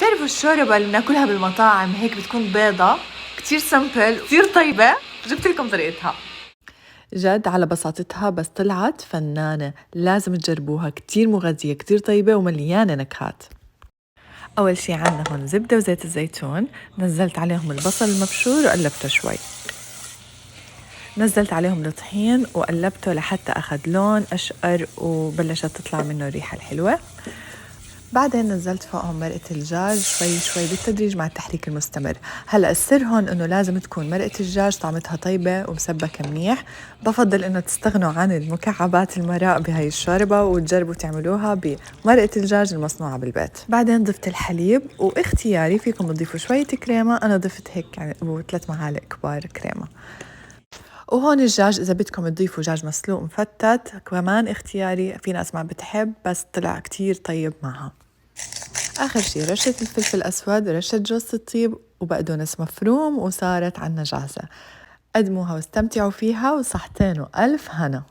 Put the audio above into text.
بتعرفوا الشوربة اللي بناكلها بالمطاعم هيك بتكون بيضة كتير سمبل كتير طيبة. جبت لكم طريقتها جد على بساطتها، بس طلعت فنانة، لازم تجربوها، كتير مغذية كتير طيبة ومليانة نكهات. أول شي عنا هون زبدة وزيت الزيتون، نزلت عليهم البصل المبشور وقلبته شوي، نزلت عليهم الطحين وقلبته لحتى أخذ لون أشقر وبلشت تطلع منه الريحة الحلوة. بعدين نزلت فوقهم مرقة الدجاج شوي شوي بالتدريج مع التحريك المستمر. هلأ السر هون إنه لازم تكون مرقة الدجاج طعمتها طيبة ومسبكة منيح. بفضل إنه تستغنوا عن المكعبات المرق بهاي الشوربة وتجربوا تعملوها بمرقة الدجاج المصنوعة بالبيت. بعدين ضفت الحليب، واختياري فيكم تضيفوا شوية كريمة، أنا ضفت هيك يعني 3 معالق كبار كريمة. وهون الدجاج إذا بدكم تضيفوا دجاج مسلوق مفتت كمان اختياري، في ناس ما بتحب بس طلع كتير طيب معها. آخر شي رشة الفلفل الأسود ورشة جوز الطيب وبقدونس مفروم، وصارت عنا جاهزة. قدموها واستمتعوا فيها، وصحتين وألف هنا.